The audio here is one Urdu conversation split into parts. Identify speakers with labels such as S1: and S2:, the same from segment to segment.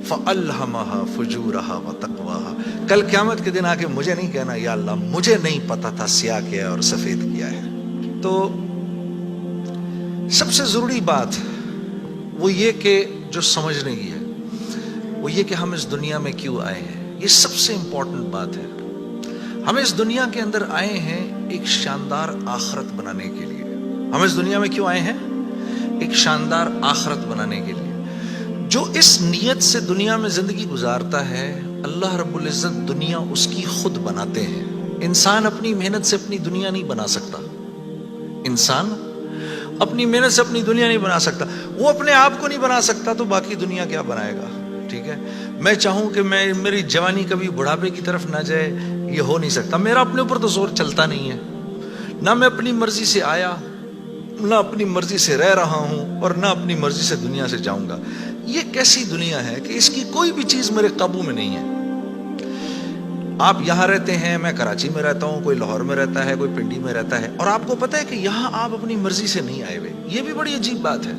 S1: فَأَلْهَمَهَا فُجُورَهَا وَتَقْوَاهَا. کل قیامت کے دن آ کے مجھے نہیں کہنا یا اللہ مجھے نہیں پتا تھا سیاہ کیا ہے اور سفید کیا ہے. تو سب سے ضروری بات وہ یہ کہ جو سمجھنے کی ہے وہ یہ کہ ہم اس دنیا میں کیوں آئے ہیں. یہ سب سے امپورٹنٹ بات ہے. ہم اس دنیا کے اندر آئے ہیں ایک شاندار آخرت بنانے کے لیے. ہم اس دنیا میں کیوں آئے ہیں؟ ایک شاندار آخرت بنانے کے لیے. جو اس نیت سے دنیا میں زندگی گزارتا ہے اللہ رب العزت دنیا اس کی خود بناتے ہیں. انسان اپنی محنت سے اپنی دنیا نہیں بنا سکتا. انسان اپنی محنت سے اپنی دنیا نہیں بنا سکتا. وہ اپنے آپ کو نہیں بنا سکتا تو باقی دنیا کیا بنائے گا؟ ٹھیک ہے، میں چاہوں کہ میری جوانی کبھی بڑھاپے کی طرف نہ جائے، یہ ہو نہیں سکتا. میرا اپنے اوپر تو زور چلتا نہیں ہے. نہ میں اپنی مرضی سے آیا، نہ اپنی مرضی سے رہ رہا ہوں، اور نہ اپنی مرضی سے دنیا سے جاؤں گا. یہ کیسی دنیا ہے کہ اس کی کوئی بھی چیز میرے قابو میں نہیں ہے. آپ یہاں رہتے ہیں، میں کراچی میں رہتا ہوں، کوئی لاہور میں رہتا ہے، کوئی پنڈی میں رہتا ہے، اور آپ کو پتہ ہے کہ یہاں آپ اپنی مرضی سے نہیں آئے ہوئے. یہ بھی بڑی عجیب بات ہے.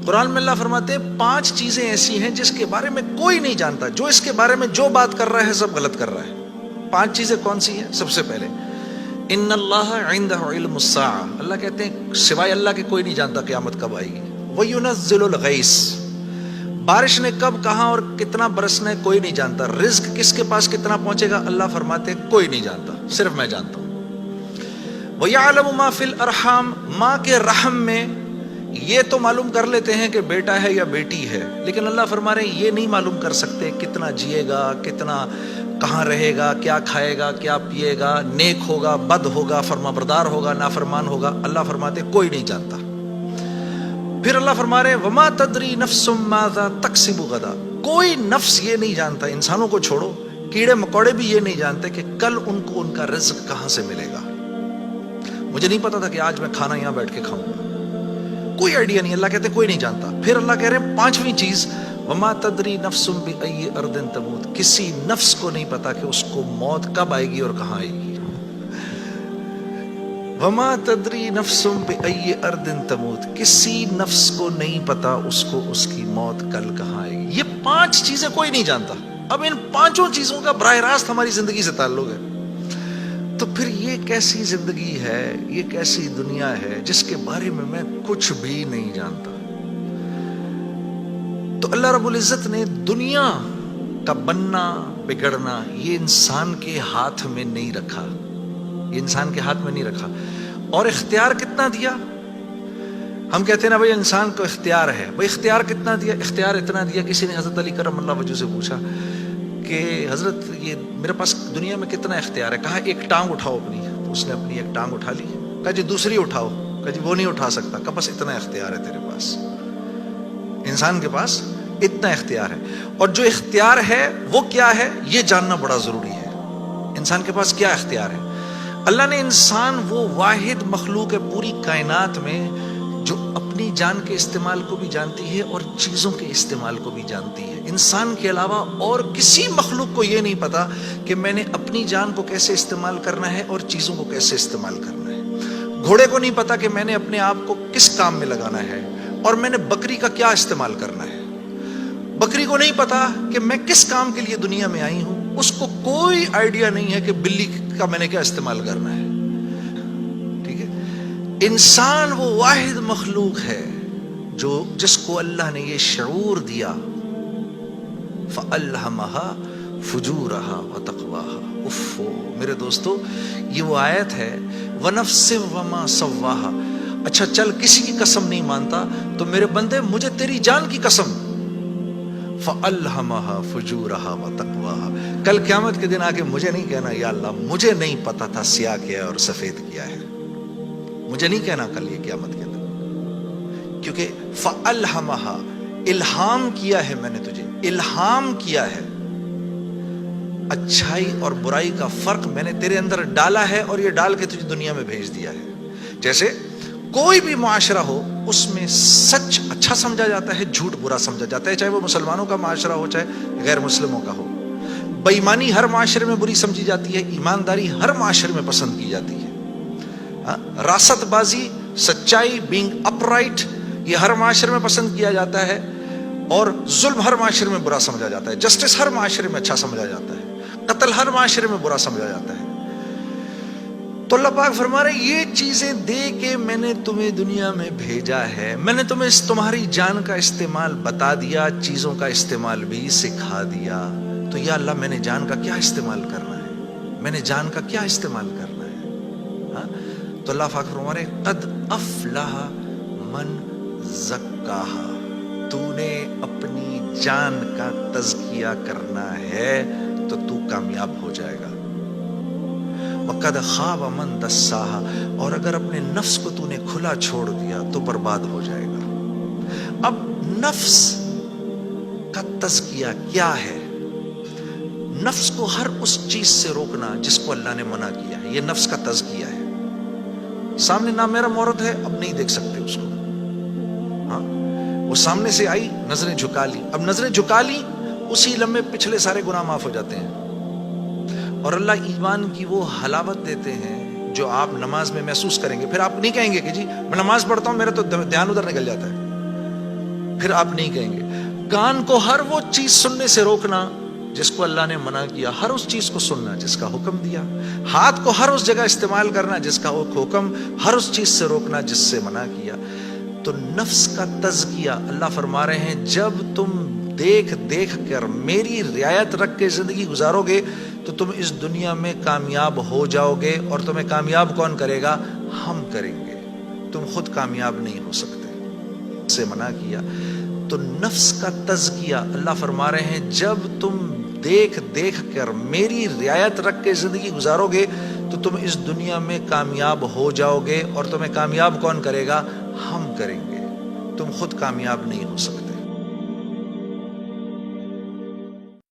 S1: قرآن میں اللہ فرماتے ہیں 5 چیزیں ایسی ہیں جس کے بارے میں کوئی نہیں جانتا. جو اس کے بارے میں جو بات کر رہا ہے سب غلط کر رہا ہے. 5 چیزیں کون سی ہیں؟ سب سے پہلے ان اللہ عندہ علم الساعہ. اللہ کہتے ہیں سوائے اللہ کے کوئی نہیں جانتا قیامت کب آئے گی. وَيُنَزِّلُ الْغَيْثَ. بارش نے کب کہاں اور کتنا برسنا ہے کوئی نہیں جانتا. رزق کس کے پاس کتنا پہنچے گا اللہ فرماتے ہیں کوئی نہیں جانتا، صرف میں جانتا ہوں. وَيَعْلَمُ مَا فِي الْأَرْحَامِ. ماں کے رحم میں یہ تو معلوم کر لیتے ہیں کہ بیٹا ہے یا بیٹی ہے، لیکن اللہ فرما رہے ہیں یہ نہیں معلوم کر سکتے کتنا جیے گا، کتنا کہاں رہے گا، کیا کھائے گا، کیا پیے گا، نیک ہوگا، بد ہوگا، فرما بردار ہوگا، نافرمان ہوگا. اللہ فرماتے ہیں کوئی نہیں جانتا. پھر اللہ فرما رہے ہیں وما تدری نفس ماذا تکسب غدا. کوئی نفس یہ نہیں جانتا، انسانوں کو چھوڑو، کیڑے مکوڑے بھی یہ نہیں جانتے کہ کل ان کو ان کا رزق کہاں سے ملے گا. مجھے نہیں پتا تھا کہ آج میں کھانا یہاں بیٹھ کے کھاؤں گا، کوئی آئیڈیا نہیں. اللہ کہتے ہیں کوئی نہیں جانتا. پھر اللہ کہہ رہے ہیں 5ویں چیز وما تدری نفس بأی ارض تموت. کسی نفس کو نہیں پتا کہ اس کو موت کب آئے گی اور کہاں آئے گی. وما تدری نفس بأی ارض تموت. کسی نفس کو نہیں پتا اس کو اس کی موت کل کہاں آئے گی. یہ 5 چیزیں کوئی نہیں جانتا. اب ان 5 چیزوں کا براہ راست ہماری زندگی سے تعلق ہے. تو پھر یہ کیسی زندگی ہے، یہ کیسی دنیا ہے جس کے بارے میں کچھ بھی نہیں جانتا. تو اللہ رب العزت نے دنیا کا بننا بگڑنا یہ انسان کے ہاتھ میں نہیں رکھا. یہ انسان کے ہاتھ میں نہیں رکھا. اور اختیار کتنا دیا؟ ہم کہتے ہیں نا بھائی انسان کو اختیار ہے. بھائی اختیار کتنا دیا؟ اختیار اتنا دیا. کسی نے حضرت علی کرم اللہ وجہ سے پوچھا کہ حضرت یہ میرے پاس دنیا میں کتنا اختیار ہے؟ کہا ایک ٹانگ اٹھاؤ اپنی. تو اس نے اپنی ایک ٹانگ اٹھا لی. کہا جی دوسری اٹھاؤ. کہا جی وہ نہیں اٹھا سکتا. کہا بس اتنا اختیار ہے تیرے پاس. انسان کے پاس اتنا اختیار ہے. اور جو اختیار ہے وہ کیا ہے یہ جاننا بڑا ضروری ہے. انسان کے پاس کیا اختیار ہے؟ اللہ نے انسان وہ واحد مخلوق ہے پوری کائنات میں جو اپنی جان کے استعمال کو بھی جانتی ہے اور چیزوں کے استعمال کو بھی جانتی ہے. انسان کے علاوہ اور کسی مخلوق کو یہ نہیں پتا کہ میں نے اپنی جان کو کیسے استعمال کرنا ہے اور چیزوں کو کیسے استعمال کرنا ہے. گھوڑے کو نہیں پتا کہ میں نے اپنے آپ کو کس کام میں لگانا ہے اور میں نے بکری کا کیا استعمال کرنا ہے. بکری کو نہیں پتا کہ میں کس کام کے لیے دنیا میں آئی ہوں. اس کو کوئی آئیڈیا نہیں ہے کہ بلی کا میں نے کیا استعمال کرنا ہے. ٹھیک ہے. انسان وہ واحد مخلوق ہے جس کو اللہ نے یہ شعور دیا فَأَلْهَمَهَا فُجُورَهَا وَتَقْوَاهَا. اف میرے دوستو یہ وہ آیت ہے وَنَفْسٍ وَمَا سَوَّاهَا. اچھا چل کسی کی قسم نہیں مانتا تو میرے بندے مجھے تیری جان کی قسم فَأَلْهَمَهَا فُجُورَهَا وَتَقْوَاهَا. کل قیامت کے دن آ کے مجھے نہیں کہنا یا اللہ مجھے نہیں پتا تھا سیاہ کیا ہے اور سفید کیا ہے. مجھے نہیں کہنا کل یہ قیامت کے دن، کیونکہ فَأَلْهَمَهَا الہام کیا ہے میں نے تجھے، الہام کیا ہے. اچھائی اور برائی کا فرق میں نے تیرے اندر ڈالا ہے اور یہ ڈال کے تجھے دنیا میں بھیج دیا ہے. جیسے کوئی بھی معاشرہ ہو اس میں سچ اچھا سمجھا جاتا ہے، جھوٹ برا سمجھا جاتا ہے، چاہے وہ مسلمانوں کا معاشرہ ہو چاہے غیر مسلموں کا ہو. بے ایمانی ہر معاشرے میں بری سمجھی جاتی ہے، ایمانداری ہر معاشرے میں پسند کی جاتی ہے. راست بازی، سچائی، بینگ اپ رائٹ یہ ہر معاشرے میں پسند کیا جاتا ہے. اور ظلم ہر معاشرے میں برا سمجھا جاتا ہے، جسٹس ہر معاشرے میں اچھا سمجھا جاتا ہے، قتل ہر معاشرے میں برا سمجھا جاتا ہے۔ تو اللہ پاک فرما رہے یہ چیزیں دے کے میں نے تمہیں دنیا میں بھیجا ہے، میں نے تمہیں تمہاری جان کا استعمال بتا دیا، چیزوں کا استعمال بھی سکھا دیا۔ تو یا اللہ میں نے جان کا کیا استعمال کرنا ہے، میں نے جان کا کیا استعمال کرنا ہے؟ ہاں؟ تو اللہ پاک فرما رہے قد افلح من زکاہا، تو نے اپنی جان کا تزکیہ کرنا ہے تو تو کامیاب ہو جائے گا۔ وَقَدْ خَابَ مَنْ دَسَّاهَا، اور اگر اپنے نفس کو تو نے کھلا چھوڑ دیا تو برباد ہو جائے گا۔ اب نفس کا تزکیہ کیا ہے؟ نفس کو ہر اس چیز سے روکنا جس کو اللہ نے منع کیا ہے، یہ نفس کا تزکیہ ہے۔ سامنے نامحرم عورت ہے، اب نہیں دیکھ سکتے اس کو، ہاں وہ سامنے سے آئی، نظریں جھکا لی، اب نظریں جھکا لی اسی لمحے پچھلے سارے گناہ معاف ہو جاتے ہیں۔ اور اللہ ایمان کی وہ حلاوت دیتے ہیں جو آپ نماز میں محسوس کریں گے۔ پھر آپ نہیں کہیں گے کہ جی میں نماز پڑھتا ہوں میرا تو دھیان ادھر نکل جاتا ہے، پھر آپ نہیں کہیں گے۔ کان کو ہر وہ چیز سننے سے روکنا جس کو اللہ نے منع کیا، ہر اس چیز کو سننا جس کا حکم دیا۔ ہاتھ کو ہر اس جگہ استعمال کرنا جس کا حکم، ہر اس چیز سے روکنا جس سے منع کیا۔ تو نفس کا تزکیہ اللہ فرما رہے ہیں جب تم دیکھ دیکھ کر میری رعایت رکھ کے زندگی گزارو گے تو تم اس دنیا میں کامیاب ہو جاؤ گے، اور تمہیں کامیاب کون کرے گا؟ ہم کریں گے، تم خود کامیاب نہیں ہو سکتے۔ سے منع کیا تو نفس کا تزکیہ اللہ فرما رہے ہیں جب تم دیکھ دیکھ کر میری رعایت رکھ کے زندگی گزارو گے تو تم اس دنیا میں کامیاب ہو جاؤ گے، اور تمہیں کامیاب کون کرے گا؟ ہم کریں گے، تم خود کامیاب نہیں ہو سکتے۔